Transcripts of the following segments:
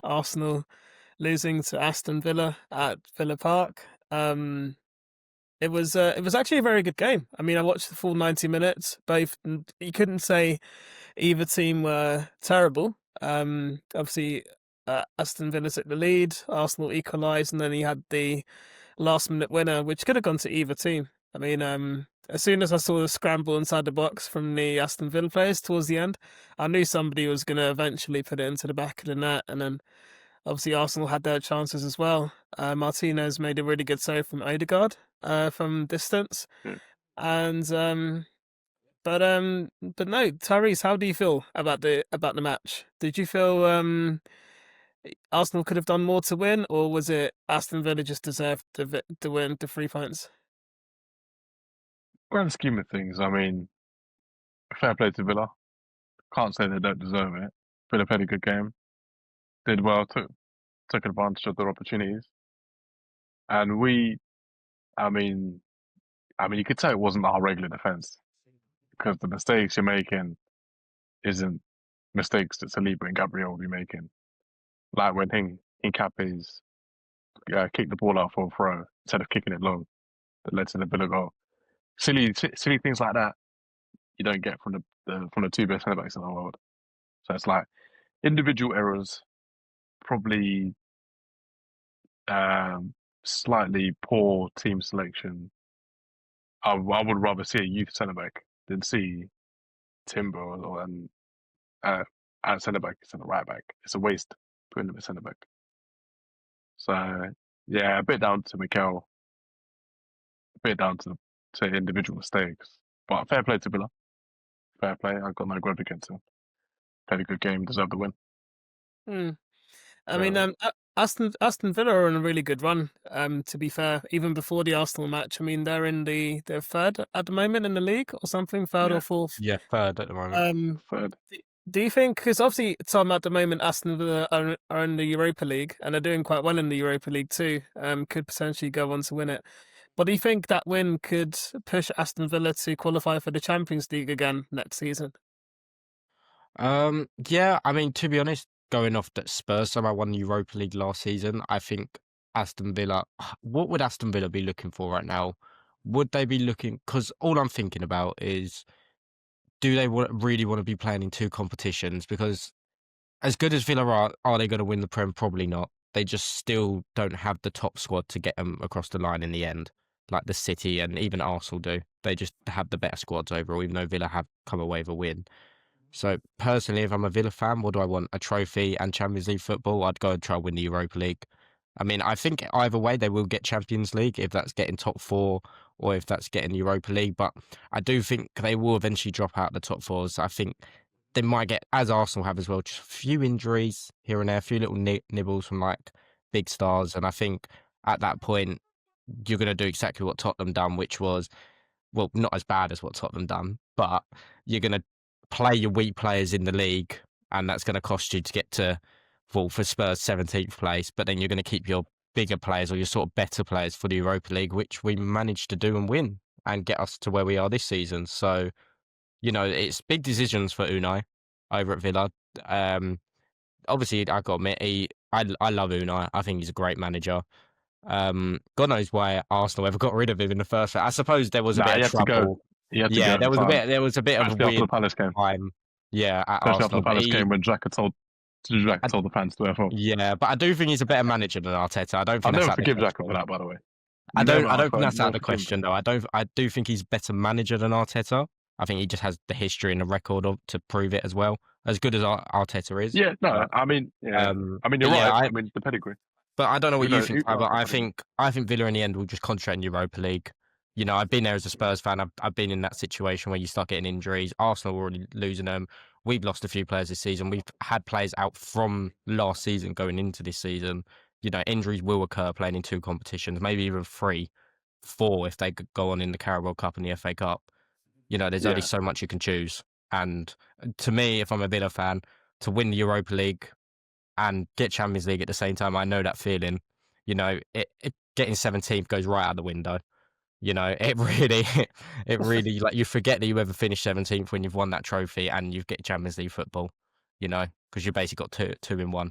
Arsenal losing to Aston Villa at Villa Park. It was actually a very good game. I mean, I watched the full 90 minutes. Both you couldn't say either team were terrible. Obviously, Aston Villa took the lead, Arsenal equalised, and then he had the last minute winner, which could have gone to either team. I mean, as soon as I saw the scramble inside the box from the Aston Villa players towards the end, I knew somebody was going to eventually put it into the back of the net, and then obviously Arsenal had their chances as well. Martinez made a really good save from Odegaard from distance, Mm. and but no, Tyrese, how do you feel about the match? Did you feel Arsenal could have done more to win, or was it Aston Villa just deserved to win the 3 points? Grand scheme of things, I mean, fair play to Villa. Can't say they don't deserve it. Villa played a good game, did well, took advantage of their opportunities, and I mean, you could tell it wasn't our regular defense because the mistakes you're making isn't mistakes that Saliba and Gabriel will be making. Like when Hincapié's kicked the ball out for a throw instead of kicking it long, that led to the Villa goal. Silly things like that you don't get from the two best centre backs in the world. So it's like individual errors, probably slightly poor team selection. I would rather see a youth centre back than see Timber and at centre back instead of right back. It's a waste putting him at centre back. So yeah, a bit down to Mikel, a bit down to individual mistakes. But fair play to Villa. Fair play. I've got no grudge against him. Played a good game, deserved the win. Hmm. I mean, So Aston Villa are on a really good run. To be fair, even before the Arsenal match, I mean, they're third at the moment in the league or something, third yeah, or fourth. Yeah, third at the moment. third. Do you think, because obviously, Tom, at the moment, Aston Villa are in the Europa League and are doing quite well in the Europa League too, could potentially go on to win it. But do you think that win could push Aston Villa to qualify for the Champions League again next season? Yeah, I mean, to be honest, going off that Spurs somehow won the Europa League last season, I think Aston Villa, what would Aston Villa be looking for right now? Would they be looking, because all I'm thinking about is, do they really want to be playing in two competitions? Because as good as Villa are they going to win the Prem? Probably not. They just still don't have the top squad to get them across the line in the end, like the City and even Arsenal do. They just have the better squads overall, even though Villa have come away with a win. So personally, if I'm a Villa fan, what do I want? A trophy and Champions League football? I'd go and try and win the Europa League. I mean, I think either way they will get Champions League, if that's getting top four or if that's getting Europa League. But I do think they will eventually drop out the top fours. I think they might get, as Arsenal have as well, just a few injuries here and there, a few little nibbles from like big stars. And I think at that point, you're going to do exactly what Tottenham done, which was, well, not as bad as what Tottenham done, but you're going to play your weak players in the league, and that's going to cost you to get to, well, for Spurs, 17th place, but then you're going to keep your bigger players or your sort of better players for the Europa League, which we managed to do and win and get us to where we are this season. So, you know, it's big decisions for Unai over at Villa. Obviously, I got to admit, I love Unai. I think he's a great manager. God knows why Arsenal ever got rid of him in the first place. I suppose there was a bit of trouble. He had to go. Yeah, At the time. there was a bit of a Especially after weird the Palace game. time. Yeah, at Especially after Arsenal. the Palace game when Xhaka told the fans to F off. Yeah, but I do think he's a better manager than Arteta. I don't think I'll that's never forgive Xhaka for that, by the way. I don't think that's out of the question, though. I do think he's a better manager than Arteta. I think he just has the history and the record to prove it as well. As good as Arteta is. Yeah, no, I mean, yeah. I mean, you're right. I mean, the pedigree. But I don't know what you think, but I think Villa in the end will just concentrate in Europa League. You know, I've been there as a Spurs fan. I've been in that situation where you start getting injuries. Arsenal were already losing them. We've lost a few players this season. We've had players out from last season going into this season. You know, injuries will occur playing in two competitions, maybe even 3, 4 if they could go on in the Carabao Cup and the FA Cup. You know, there's only so much you can choose. And to me, if I'm a Villa fan, to win the Europa League and get Champions League at the same time, I know that feeling. You know, getting 17th goes right out the window. You know, it really, like, you forget that you ever finished 17th when you've won that trophy and you've got Champions League football, you know, because you basically got two in one.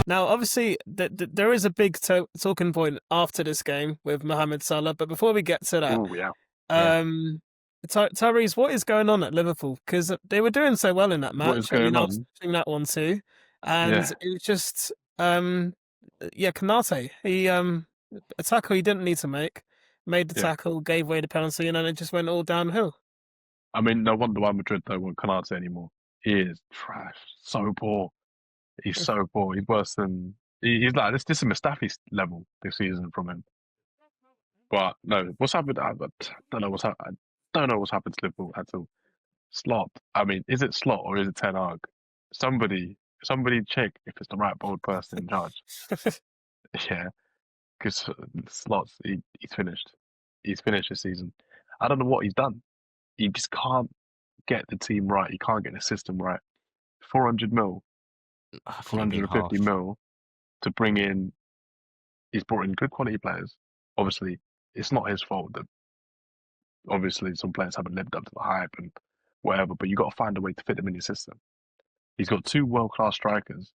Now, obviously, there is a big talking point after this game with Mohamed Salah, but before we get to that, Oh yeah. Tyrese, what is going on at Liverpool? Because they were doing so well in that What is match. I mean, going I was on? watching that one too, and Yeah. it was just, Konate. He a tackle he didn't need to make, made the Yeah. tackle, gave away the penalty, and then it just went all downhill. I mean, no wonder why Madrid don't want Canate anymore. He is trash. So poor. He's so poor. He's worse than he's like this. This is Mustafi's level this season from him. But no, what's happened? I don't know what's happened. I don't know what's happened to Liverpool at all. Slot. I mean, is it Slot or is it Ten Hag? Somebody check if it's the right bold person in charge. Yeah, because Slot's he's finished. He's finished this season. I don't know what he's done. He just can't get the team right. He can't get the system right. 400 mil, I think it'd be 450 harsh. mil to bring in. He's brought in good quality players. Obviously, it's not his fault that obviously some players haven't lived up to the hype and whatever, but you got to find a way to fit them in your system. He's got two world-class strikers.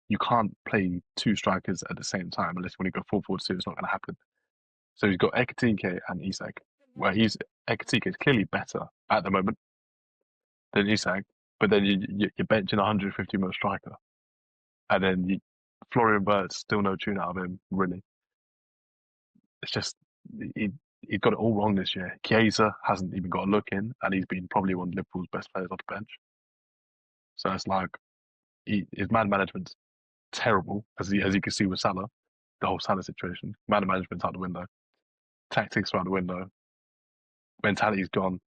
You can't play two strikers at the same time unless when you go 4-4-2, it's not going to happen. So he's got Ekitike and Isak, where Ekitike is clearly better at the moment than Isak, but then you're benching a 150 mil striker, and then Florian Wirtz, still no tune out of him, really. It's just he's got it all wrong this year. Chiesa hasn't even got a look in, and he's been probably one of Liverpool's best players off the bench. So it's like his man management's terrible, as you can see with Salah, the whole Salah situation. Man management's out the window, tactics are out the window, mentality's gone.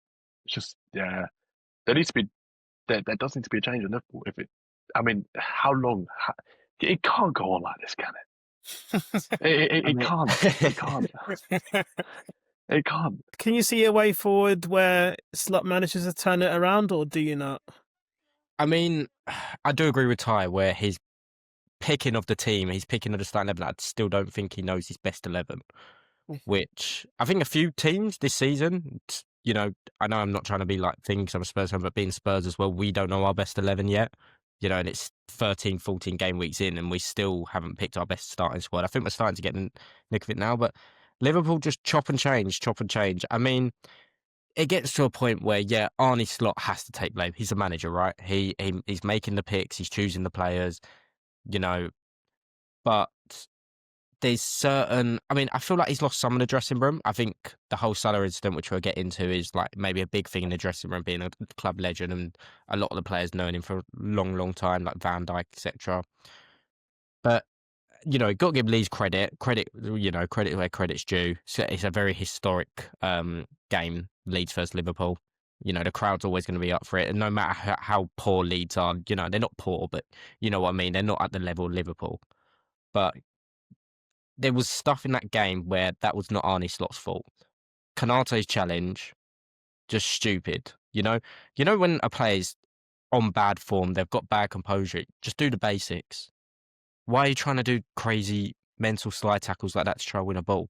It's just there needs to be there does need to be a change in Liverpool. I mean, how long? It can't go on like this, can it? It can't. It can't. It can't. Can you see a way forward where Slot manages to turn it around, or do you not? I mean, I do agree with Ty where his picking of the team, he's picking of the starting 11. I still don't think he knows his best 11, which I think a few teams this season, you know, I know I'm not trying to be like things, I'm a Spurs fan, but being Spurs as well, we don't know our best 11 yet. You know, and it's 13, 14 game weeks in and we still haven't picked our best starting squad. I think we're starting to get in the nick of it now, but Liverpool just chop and change. I mean, it gets to a point where, yeah, Arne Slot has to take blame. He's a manager, right? He's making the picks, he's choosing the players, you know, but there's certain, I mean, I feel like he's lost some in the dressing room. I think the whole Salah incident, which we'll get into, is like maybe a big thing in the dressing room, being a club legend and a lot of the players knowing him for a long, long time, like Van Dijk, etc. But, you know, got to give Leeds credit, you know, credit where credit's due. So it's a very historic game, Leeds versus Liverpool. You know, the crowd's always going to be up for it. And no matter how poor Leeds are, you know, they're not poor, but you know what I mean? They're not at the level of Liverpool. But there was stuff in that game where that was not Arne Slot's fault. Konate's challenge, just stupid. You know when a player's on bad form, they've got bad composure, just do the basics. Why are you trying to do crazy mental slide tackles like that to try to win a ball?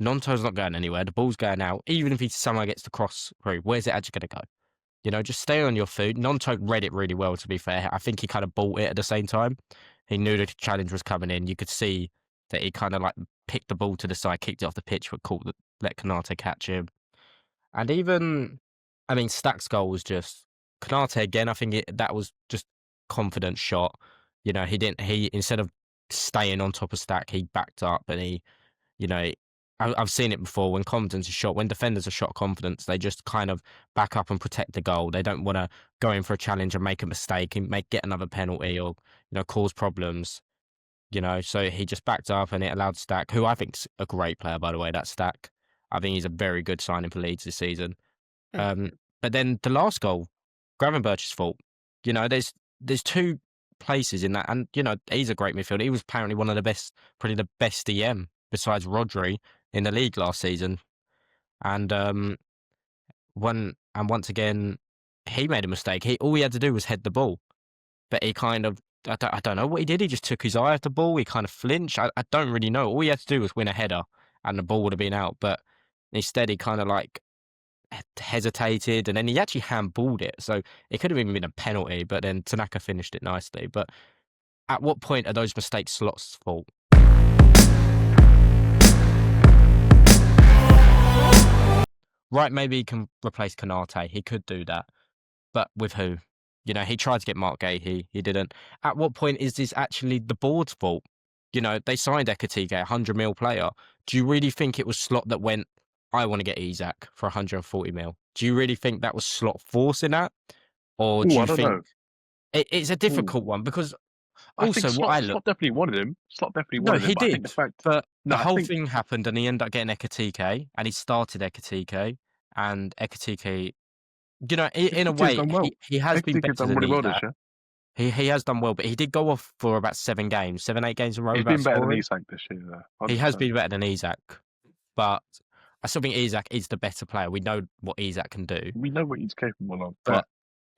Nonto's not going anywhere. The ball's going out. Even if he somehow gets the cross through, where's it actually going to go? You know, just stay on your feet. Nonto read it really well, to be fair. I think he kind of bought it at the same time. He knew the challenge was coming in. You could see that he kind of like picked the ball to the side, kicked it off the pitch, but let Konate catch him. And even, I mean, Stack's goal was just Konate again. I think that was just confident shot. You know, he instead of staying on top of Stack, he backed up and he, you know, I've seen it before when confidence is shot, when defenders are shot confidence, they just kind of back up and protect the goal. They don't want to go in for a challenge and make a mistake and get another penalty or, you know, cause problems. You know, so he just backed up and it allowed Stack, who I think's a great player, by the way, that Stack. I think he's a very good signing for Leeds this season. But then the last goal, Gravenberch's fault. You know, there's two places in that, and you know, he's a great midfielder. He was apparently one of the best, probably the best DM besides Rodri in the league last season. And once again, he made a mistake. All he had to do was head the ball, but he kind of, I don't know what he did. He just took his eye off the ball. He kind of flinched. I don't really know. All he had to do was win a header, and the ball would have been out. But instead, he kind of like hesitated, and then he actually handballed it. So it could have even been a penalty. But then Tanaka finished it nicely. But At what point are those mistakes Slot's fault? Right, maybe he can replace Konate. He could do that. But with who? You know, he tried to get Mark Gahey. He didn't. At what point is this actually the board's fault? You know, they signed Ekatike, a 100 mil player. Do you really think it was Slot that went, I want to get Isak for 140 mil? Do you really think that was Slot forcing that? Or do Ooh, I you don't think know. it's a difficult one? Because I think also, what I Slot definitely wanted him. Slot definitely no, wanted him. he But I think did. the fact, But no, the I whole think thing happened and he ended up getting Ekatike and he started Ekatike and Ekatike, you know, in a Ekatike's way, done well. he has been Ekatike's better done than really well this Isak. year. He has done well, but he did go off for about 7 games, 7, 8 games in a row He's without been better than scoring. Isak this year, though. He has 100%. been better than Isak, but I still think Isak is the better player. We know what Isak can do, We know what he's capable of, but but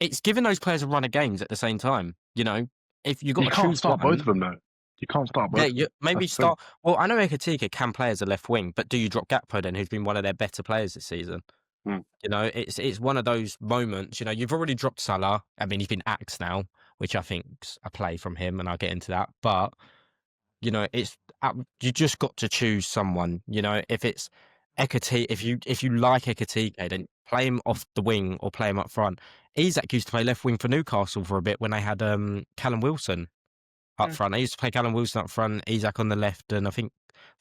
it's giving those players a run of games at the same time. You know, if you've got you to can't choose start both one, of them, though. You can't start both yeah, of them. maybe That's the thing. start. Well, I know Ekatike can play as a left wing, but do you drop Gakpo then, who's been one of their better players this season? Hmm. You know, it's one of those moments. You know, you've already dropped Salah. I mean, he's been axed now, which I think's a play from him, and I'll get into that. But you know, you just got to choose someone. You know, if it's Ekatike, if you like Ekatike, then play him off the wing or play him up front. Isak used to play left wing for Newcastle for a bit when they had Callum Wilson up front. They used to play Callum Wilson up front, Isak on the left, and I think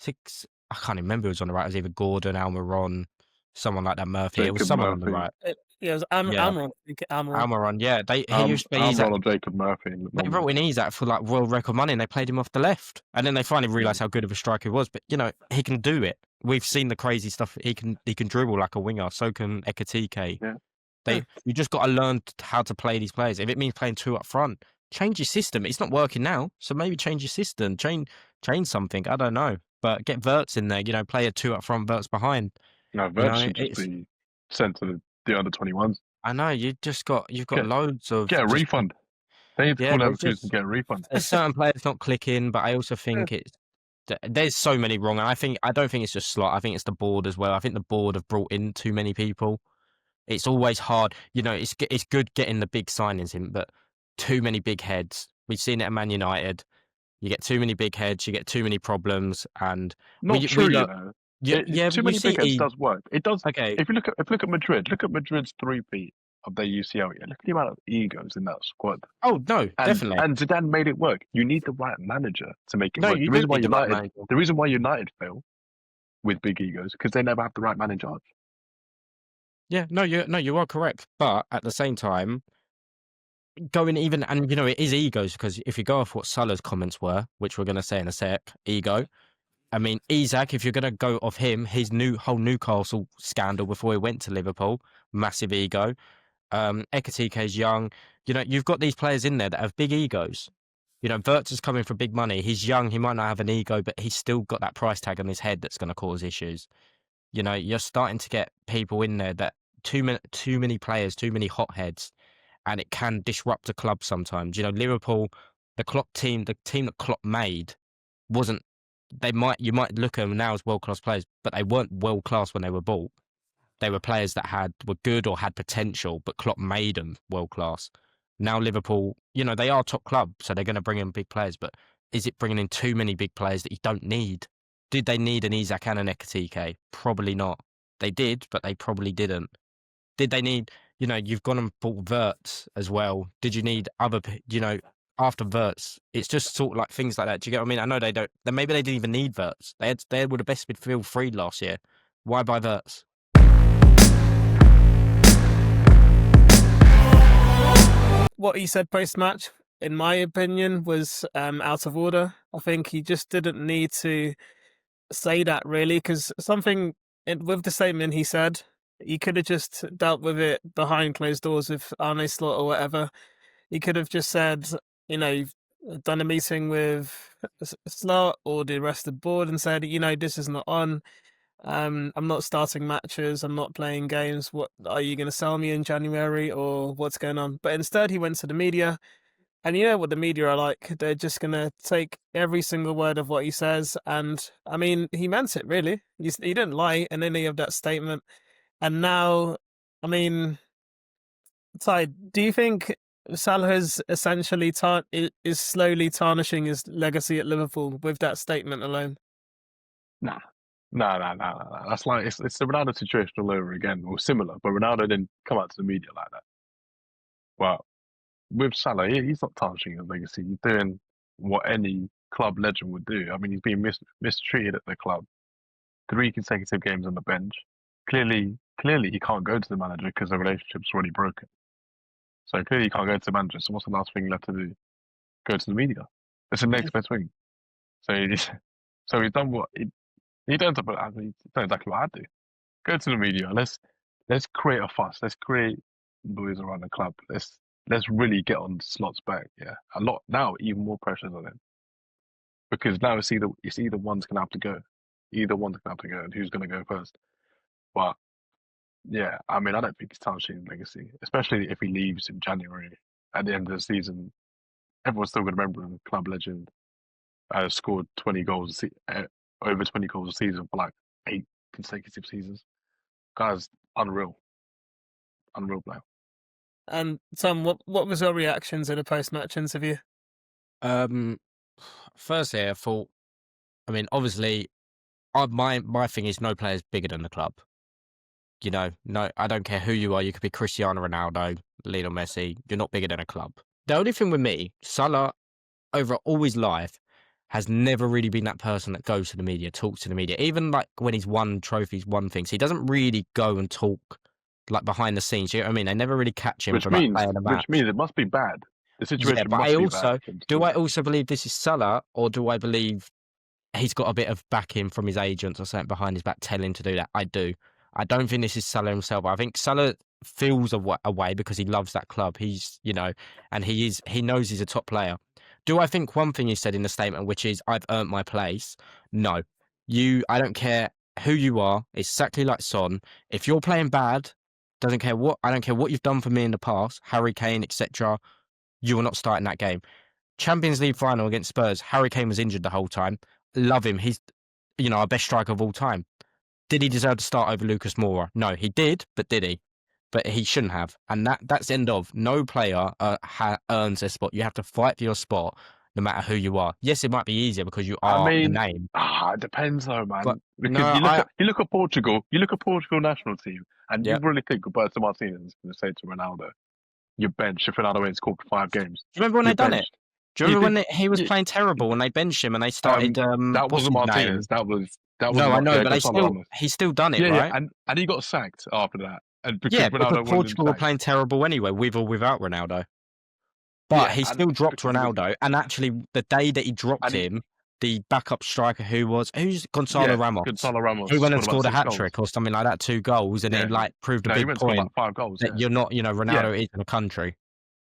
I can't even remember who was on the right. It was either Gordon, Almiron, someone like that, Murphy. It was Jacob someone on the Murphy. right. Yeah, it was Yeah, Amron. I think Amron. Almiron. Yeah, he used to play Isak. Ronald Jacob Murphy. They brought in Isak for like world record money and they played him off the left. And then they finally realised how good of a striker he was. But, you know, he can do it. We've seen the crazy stuff. He can dribble like a winger. So can Ekatike. Yeah. You just got to learn how to play these players. If it means playing 2 up front, change your system. It's not working now. So maybe change your system. Change something. I don't know. But get Wirtz in there. You know, play a 2 up front, Wirtz behind. No, You Vert know, should just be sent to the under 21s. I know. You've got loads of. Get a refund. They need to call Leverkusen and get a refund. There's certain players not clicking, but I also think there's so many wrong. And I don't think it's just Slot. I think it's the board as well. I think the board have brought in too many people. It's always hard. You know, it's good getting the big signings in, but too many big heads. We've seen it at Man United. You get too many big heads, you get too many problems, and Not true, you know. Too many big heads does work. It does. Okay. If you look at Madrid, look at Madrid's three-peat of their UCL. Yeah, look at the amount of egos in that squad. Oh no, definitely. And Zidane made it work. You need the right manager to make it work. You The reason do need the right manager. the reason why United fail with big egos because they never have the right manager. Yeah, you are correct. But at the same time, going even, and you know, it is egos because if you go off what Salah's comments were, which we're going to say in a sec, ego. I mean, Isak, if you're going to go off him, his whole Newcastle scandal before he went to Liverpool, massive ego. Ekatike's young. You know, you've got these players in there that have big egos. You know, Wirtz is coming for big money. He's young. He might not have an ego, but he's still got that price tag on his head that's going to cause issues. You know, you're starting to get people in there that too many players, too many hotheads, and it can disrupt a club sometimes. You know, Liverpool, the team that Klopp made wasn't. You might look at them now as world class players, but they weren't world class when they were bought. They were players that were good or had potential, but Klopp made them world class. Now Liverpool, you know, they are top club, so they're going to bring in big players. But is it bringing in too many big players that you don't need? Did they need an Isak and an Ekatike? Probably not. They did, but they probably didn't. Did they need? You know, you've gone and bought Wirtz as well. Did you need other? You know, after Wirtz, it's just sort of like things like that. Do you get what I mean? I know they don't. Then maybe they didn't even need Wirtz. They were the best midfield three last year. Why buy Wirtz? What he said post-match, in my opinion, was out of order. I think he just didn't need to say that, really, because with the statement he said, he could have just dealt with it behind closed doors with Arne Slot or whatever. He could have just said, you know, done a meeting with Slot or the rest of the board and said, you know, this is not on. I'm not starting matches. I'm not playing games. What are you going to sell me in January or what's going on? But instead, he went to the media, and you know what the media are like. They're just going to take every single word of what he says. And I mean, he meant it, really. He didn't lie in any of that statement. And now, I mean, Ty, do you think Salah is essentially is slowly tarnishing his legacy at Liverpool with that statement alone. Nah. Nah. That's like it's the Ronaldo situation all over again, or similar, but Ronaldo didn't come out to the media like that. But with Salah, he's not tarnishing his legacy. He's doing what any club legend would do. I mean, he's being mistreated at the club. 3 consecutive games on the bench. Clearly, he can't go to the manager because the relationship's already broken. So clearly, he can't go to the manager. So what's the last thing left to do? Go to the media. It's the next best thing. So he's done what he done exactly what I'd do. Go to the media. Let's create a fuss. Let's create noise around the club. Let's really get on Slot's back. Yeah, a lot now. Even more pressure on him because now it's either one's gonna have to go. Either one's gonna have to go, and who's gonna go first? But yeah, I mean, I don't think it's tarnishing legacy, especially if he leaves in January at the end of the season. Everyone's still gonna remember him, club legend. Scored 20 goals, over 20 goals a season for like 8 consecutive seasons. Guy's unreal player. And Tom, what was your reactions in a post-match interview? Firstly, I thought, I mean, obviously, my thing is no player's bigger than the club. You know, no, I don't care who you are. You could be Cristiano Ronaldo, Lionel Messi. You're not bigger than a club. The only thing with me, Salah, over all his life, has never really been that person that goes to the media, talks to the media. Even like when he's won trophies, won things, he doesn't really go and talk like behind the scenes. You know what I mean? They never really catch him Which for means like, playing a match. which means it must be bad. The situation Yeah, but must I be also bad. do. I also believe this is Salah, or do I believe he's got a bit of backing from his agents or something behind his back telling him to do that? I do. I don't think this is Salah himself. I think Salah feels a way because he loves that club. He's, you know, and he knows he's a top player. Do I think one thing he said in the statement, which is I've earned my place? No. I don't care who you are. It's exactly like Son. If you're playing bad, I don't care what you've done for me in the past, Harry Kane, etc. You are not starting that game. Champions League final against Spurs, Harry Kane was injured the whole time. Love him. He's, you know, our best striker of all time. Did he deserve to start over Lucas Moura? No, he did, but did he? But he shouldn't have. And that's the end of. No player earns their spot. You have to fight for your spot no matter who you are. Yes, it might be easier because you are the name. It depends though, man. But because you look at Portugal national team, and you really think Roberto Martinez is going to say to Ronaldo, "You bench if Ronaldo ain't scored 5 games." Do you remember when they done it? Do you remember when he was playing terrible when they benched him and they started? That wasn't Martinez. That was no, I know, but he still done it, right? And he got sacked after that. And because Portugal were playing terrible anyway, with or without Ronaldo. But he still dropped Ronaldo, and actually, the day that he dropped him, the backup striker who's Gonzalo Ramos, who went and scored a hat trick or something like that, 2 goals, and it like proved a big point like 5 goals, that you're not, you know, Ronaldo is in a country.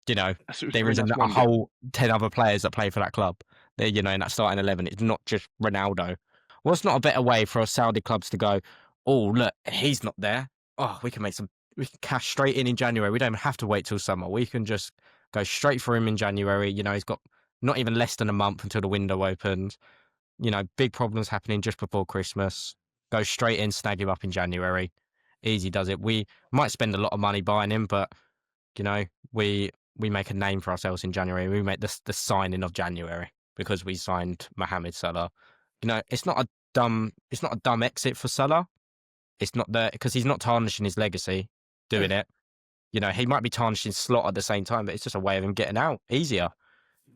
You know, there is a whole 10 other players that play for that club. They're, you know, in that starting 11. It's not just Ronaldo. What's not a better way for Saudi clubs to go, oh, look, he's not there. Oh, we can cash straight in January. We don't even have to wait till summer. We can just go straight for him in January. You know, he's got not even less than a month until the window opens. You know, big problems happening just before Christmas. Go straight in, snag him up in January. Easy does it. We might spend a lot of money buying him, but, you know, we make a name for ourselves in January. We make the signing of January because we signed Mohamed Salah. You know, it's not a dumb exit for Salah. It's not because he's not tarnishing his legacy doing it. You know, he might be tarnishing Slot at the same time, but it's just a way of him getting out easier.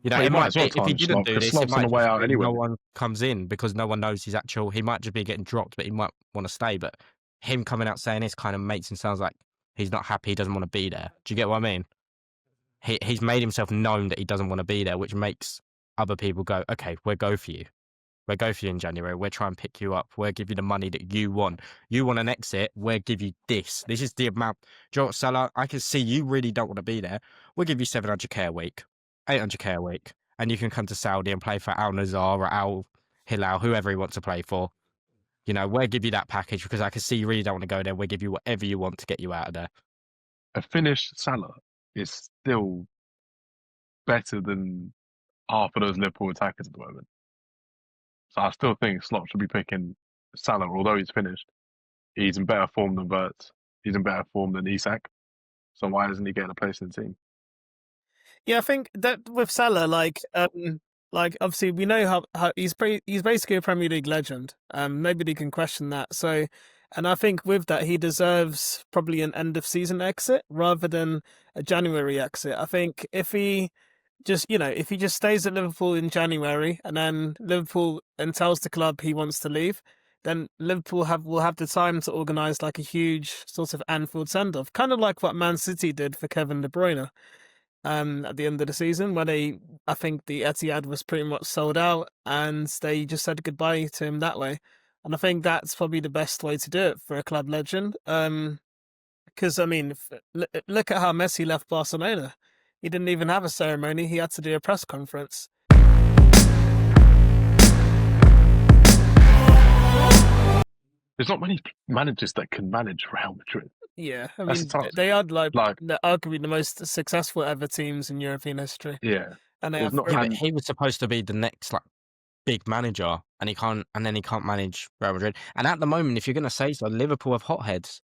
You know, it might be, if he didn't do this, it might be anyway. No one comes in because no one knows his actual. He might just be getting dropped, but he might want to stay. But him coming out saying this kind of makes him sound like he's not happy. He doesn't want to be there. Do you get what I mean? He's made himself known that he doesn't want to be there, which makes other people go, okay, we'll go for you. We'll go for you in January. We'll try and pick you up. We'll give you the money that you want. You want an exit. We'll give you this. This is the amount. Do you know what, Salah? I can see you really don't want to be there. We'll give you 700k a week, 800k a week, and you can come to Saudi and play for Al Nassr or Al Hilal, whoever he wants to play for. You know, we'll give you that package because I can see you really don't want to go there. We'll give you whatever you want to get you out of there. A finished Salah is still better than half of those Liverpool attackers at the moment. So I still think Slot should be picking Salah, although he's finished. He's in better form than Wirtz. He's in better form than Isak. So why isn't he getting a place in the team? Yeah, I think that with Salah, like obviously we know how he's basically a Premier League legend. Nobody can question that. So, and I think with that he deserves probably an end of season exit rather than a January exit. I think if he if he just stays at Liverpool in January and then Liverpool and tells the club he wants to leave, then Liverpool will have the time to organise like a huge sort of Anfield send off, kind of like what Man City did for Kevin De Bruyne at the end of the season when I think the Etihad was pretty much sold out and they just said goodbye to him that way. And I think that's probably the best way to do it for a club legend. Because I mean, look at how Messi left Barcelona. He didn't even have a ceremony. He had to do a press conference. There's not many managers that can manage Real Madrid. Yeah, I That's mean, the task. they are they're arguably the most successful ever teams in European history. Yeah, And they there's have not. Yeah, And but he was supposed to be the next like big manager, and he can't manage Real Madrid. And at the moment, if you're going to say so, Liverpool have hotheads.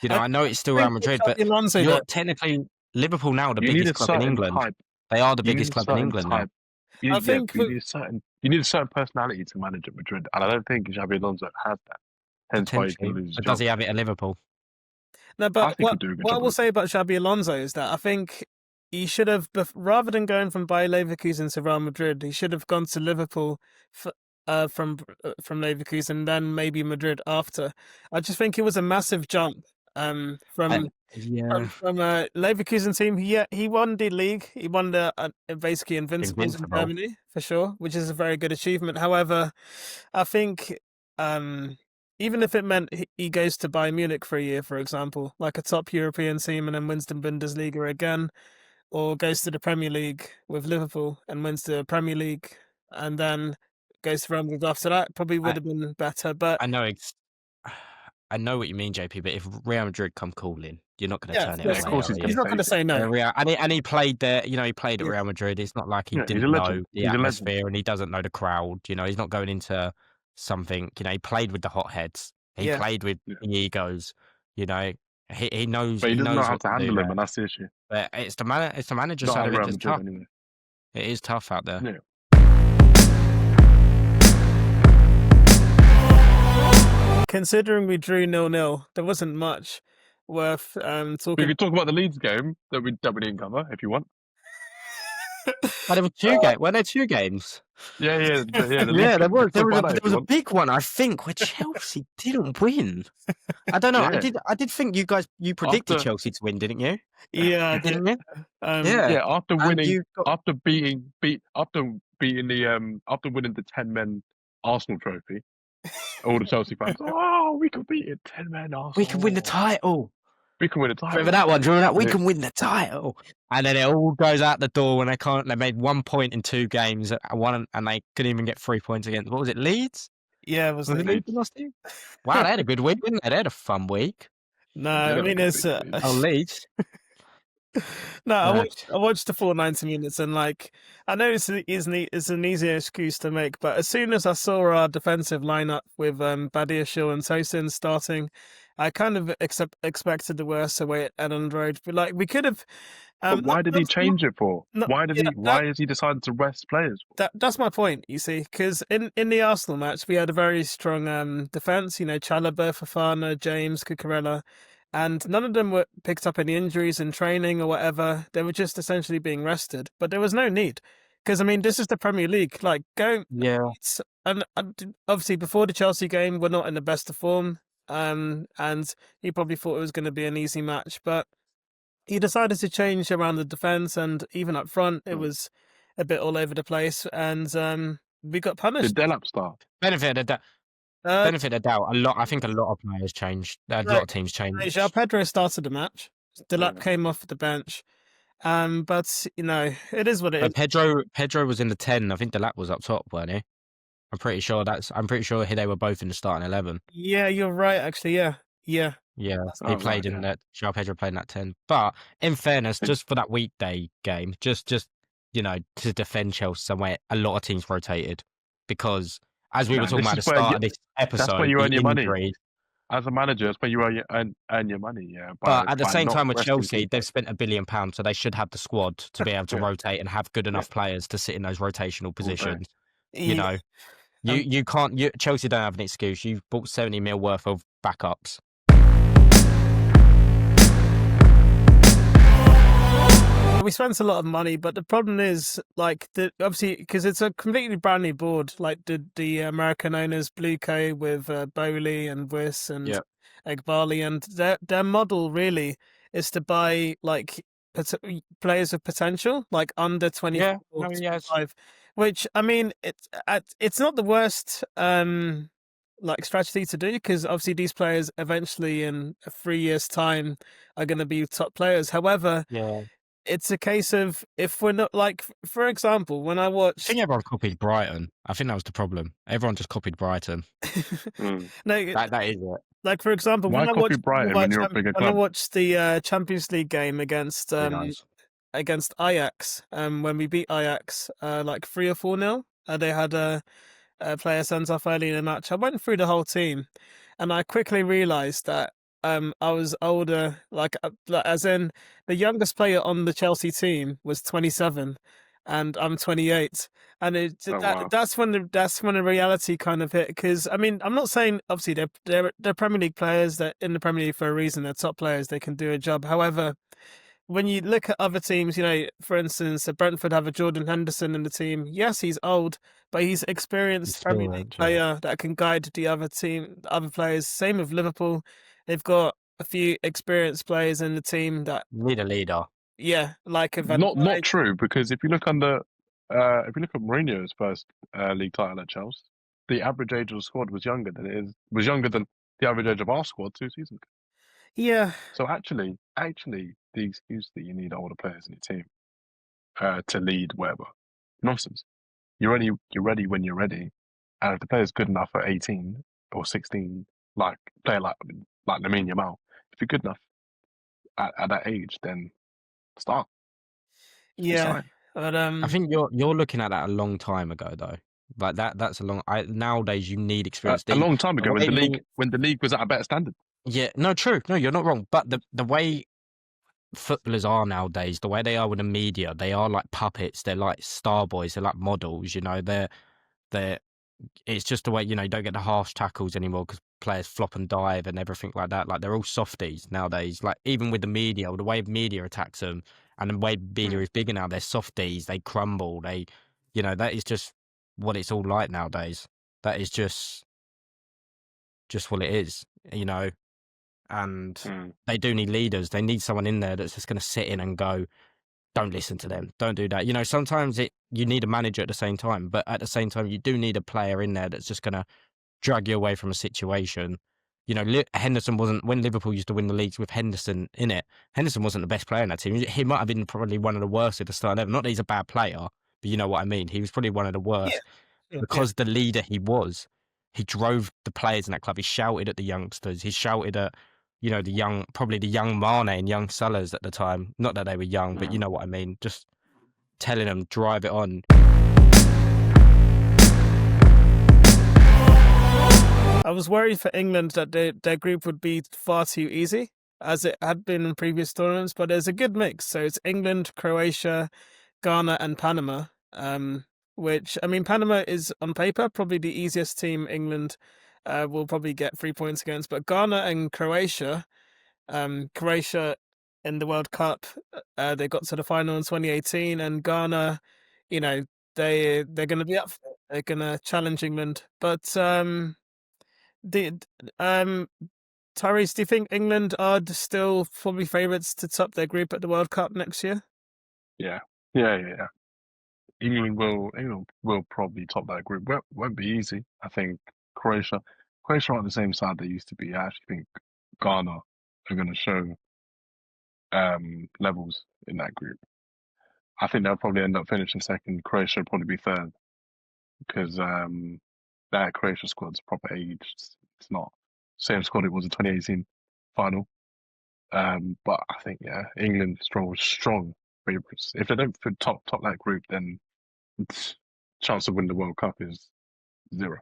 You know, I know it's still Real Madrid, but Alonso, you're technically Liverpool now the you need a biggest club in certain England. type. They are the You biggest need a club in certain England now. type. You I need, think you need a certain personality to manage at Madrid, and I don't think Xabi Alonso has that. Hence why he can Potentially, lose his but job. does he have it at Liverpool? No, I but think he'll do a good what I job. will say about Xabi Alonso is that I think he should have, rather than going from Bayer Leverkusen to Real Madrid, he should have gone to Liverpool from Leverkusen, then maybe Madrid after. I just think it was a massive jump from Leverkusen team. He won the league. He won the basically Invincibles in Invincible. Germany for sure, which is a very good achievement. However, I think even if it meant he goes to Bayern Munich for a year, for example, like a top European team, and then wins the Bundesliga again, or goes to the Premier League with Liverpool and wins the Premier League, and then goes to Real Madrid after that, probably would have been better. But I know what you mean, JP. But if Real Madrid come calling, you're not going to turn it away. Of course he's not going to say no. And he played there. You know, he played at Real Madrid. It's not like he didn't know the atmosphere and he doesn't know the crowd. You know, he's not going into something. You know, he played with the hotheads. He played with the egos. You know, he knows. But he doesn't know how to handle them, and that's the issue. But it's the manager Not side of Real it. It's Madrid tough. anyway. It is tough out there. Yeah. Considering we drew 0-0, there wasn't much worth talking. We could talk about the Leeds game that we didn't cover if you want. But there were two games. Were there two games? Yeah. There was a big one, I think, where Chelsea didn't win. I don't know. Yeah. I did think you predicted Chelsea to win, didn't you? Yeah, didn't you? Yeah. After winning, after winning the 10-men Arsenal trophy, all the Chelsea fans, we could beat it, 10-men Arsenal. We can win the title. We can win the title. Remember that one? We can win the title. And then it all goes out the door when they can't. They made 1 point in 2 games, and they couldn't even get 3 points against. What was it, Leeds? Yeah, it was Leeds last year? Wow, they had a good week, didn't they? They had a fun week. No, I mean it's Leeds. No, I watched the full 90 minutes, and like I know it's an easy excuse to make, but as soon as I saw our defensive lineup with Badiashile and Tosin starting, I kind of expected the worst away at Ellen Road. But like we could have. But why did he change it for? Why has he decided to rest players? That's my point, you see, because in the Arsenal match we had a very strong defense. You know, Chalobah, Fofana, James, Cucurella. And none of them were picked up any injuries in training or whatever. They were just essentially being rested. But there was no need. Because, I mean, this is the Premier League. Like, going... Yeah. And obviously, before the Chelsea game, we're not in the best of form. And he probably thought it was going to be an easy match. But he decided to change around the defence. And even up front, it was a bit all over the place. And we got punished. Did Delap start? Benefit of doubt. I think a lot of players changed. A lot of teams changed. João Pedro started the match. Delap came off the bench. But you know, it is what it is. Pedro was in the 10. I think Delap was up top, weren't he? I'm pretty sure they were both in the starting 11. Yeah, you're right. Actually, yeah. Yeah, he played in that. João Pedro played in that 10. But in fairness, just for that weekday game, just you know, to defend Chelsea somewhere, a lot of teams rotated because. As we were talking about at the start of this episode, that's where you earn your money. as a manager, it's where you earn your money, yeah. But at the By same not time with resting Chelsea, they've keepers. spent £1 billion, so they should have the squad to be able to Yeah, rotate and have good yeah, enough players to sit in those rotational all day. positions. You Yeah, know, you can't. Chelsea don't have an excuse. You've bought 70 mil worth of backups. we spent a lot of money, but the problem is, like, obviously, because it's a completely brand new board, like the American owners, Blueco with Bowley and Wiss and Yeah. Egbali, and their model really is to buy like players of potential, like under 24, Yeah. No, yes. 25, which I mean, it's not the worst like strategy to do, because obviously these players eventually in 3 years' time are going to be top players. However, Yeah. it's a case of, if we're not, like, for example, when I I watched think everyone copied Brighton. I think that was the problem. Everyone just copied Brighton. Mm. no, That is it. like, for example, Why copy Brighton when you're a bigger when I club? watched the Champions League game against Very nice. Ajax, when we beat Ajax like 3 or 4-0, they had a player sent off early in the match. I went through the whole team, and I quickly realised that I was older, like as in the youngest player on the Chelsea team was 27, and I'm 28, and Oh wow. that's when the reality kind of hit. Because I mean, I'm not saying, obviously they're Premier League players, they're in the Premier League for a reason, they're top players, they can do a job. However, when you look at other teams, for instance, Brentford have a Jordan Henderson in the team. Yes, he's old, but he's experienced Premier League Experience, yeah. player that can guide the other players. Same with Liverpool. They've got a few experienced players in the team that, Need a leader. yeah, like a Van Not Dijk. true, because if you look at Mourinho's first league title at Chelsea, the average age of the squad was younger than the average age of our squad 2 seasons ago. Yeah, So actually, the excuse that you need older players in your team to lead whatever, nonsense. You're ready when you're ready, and if the player's good enough at 18 or 16, like player like Lamine Yamal, if you're good enough at that age, then start. Be yeah, fine. but I think you're looking at that a long time ago though. Like that's a long. Nowadays you need experience. A long time ago, way when the league was at a better standard. Yeah, no, true. No, you're not wrong. But the way footballers are nowadays, the way they are with the media, they are like puppets. They're like star boys. They're like models. They're. It's just the way you don't get the harsh tackles anymore because players flop and dive and everything like that. Like they're all softies nowadays. Like even with the media, the way media attacks them and the way media is bigger now, they're softies. They crumble. That is just what it's all like nowadays. That is just what it is. And Mm. they do need leaders. They need someone in there that's just going to sit in and go, don't listen to them. Don't do that. Sometimes you need a manager at the same time, but at the same time, you do need a player in there that's just going to drag you away from a situation. Henderson wasn't, when Liverpool used to win the leagues with Henderson in it, Henderson wasn't the best player in that team. He might have been probably one of the worst at the start ever. Not that he's a bad player, but you know what I mean. He was probably one of the worst yeah, because the leader he was. He drove the players in that club. He shouted at the youngsters. He shouted at probably the young Mane and young Salahs at the time. Not that they were young, but you know what I mean. Just telling them, drive it on. I was worried for England that their group would be far too easy, as it had been in previous tournaments. But there's a good mix. So it's England, Croatia, Ghana, and Panama. Which, I mean, Panama is on paper probably the easiest team England will probably get 3 points against. But Ghana and Croatia, Croatia in the World Cup, they got to the final in 2018, and Ghana, they're going to be up for it. They're going to challenge England. But Tyrese, do you think England are still probably favourites to top their group at the World Cup next year? Yeah. England will probably top that group. Won't be easy. I think Croatia aren't the same side they used to be. I actually think Ghana are going to show levels in that group. I think they'll probably end up finishing second. Croatia will probably be third because that Croatia squad's proper aged. It's not same squad it was in 2018 final. But I think England strong favourites. If they don't top that group, then chance of winning the World Cup is 0.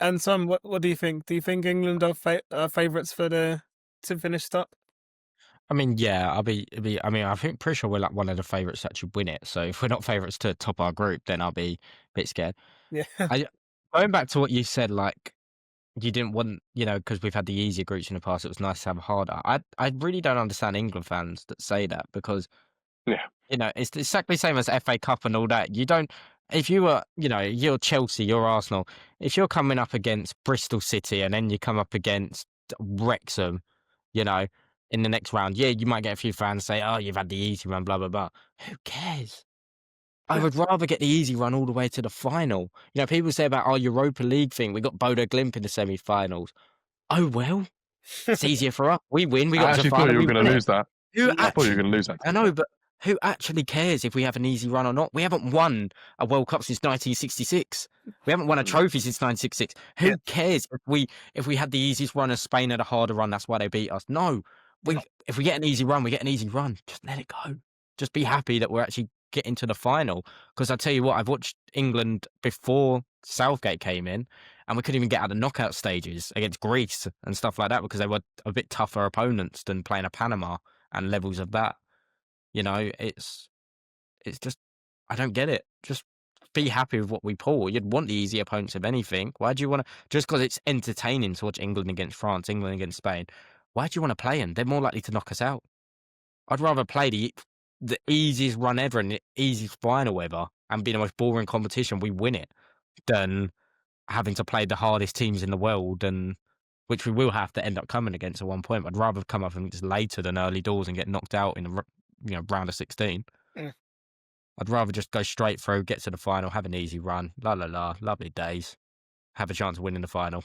And Sam, what do you think? Do you think England are favourites to finish top? I mean, yeah, I mean, I think pretty sure we're like one of the favourites to actually win it. So if we're not favourites to top our group, then I'll be a bit scared. Yeah. Going back to what you said, like you didn't want, because we've had the easier groups in the past, it was nice to have a harder. I really don't understand England fans that say that because Yeah. it's exactly the same as FA Cup and all that. You don't, if you were, you're Chelsea, you're Arsenal. If you're coming up against Bristol City and then you come up against Wrexham, in the next round, yeah, you might get a few fans say, "Oh, you've had the easy run," blah blah blah. Who cares? I would rather get the easy run all the way to the final. People say about our Europa League thing. We got Bodo Glimt in the semi-finals. Oh well, it's easier for us. We win. We got I to the actually thought final. you were We going win to it. lose that. I thought you were going to lose that. I know, but who actually cares if we have an easy run or not? We haven't won a World Cup since 1966. We haven't won a trophy since 1966. Who cares if we had the easiest run and Spain had a harder run? That's why they beat us. No, if we get an easy run, we get an easy run. Just let it go. Just be happy that we're actually getting to the final. Because I tell you what, I've watched England before Southgate came in, and we couldn't even get out of the knockout stages against Greece and stuff like that because they were a bit tougher opponents than playing a Panama and levels of that. It's just, I don't get it. Just be happy with what we pull. You'd want the easy opponents of anything. Why do you want to, just because it's entertaining to watch England against France, England against Spain, why do you want to play them? They're more likely to knock us out. I'd rather play the easiest run ever and the easiest final ever and be the most boring competition, we win it, than having to play the hardest teams in the world, and which we will have to end up coming against at one point. I'd rather come up against later than early doors and get knocked out in the round of 16. I'd rather just go straight through, get to the final, have an easy run, la la la, lovely days, have a chance of winning the final.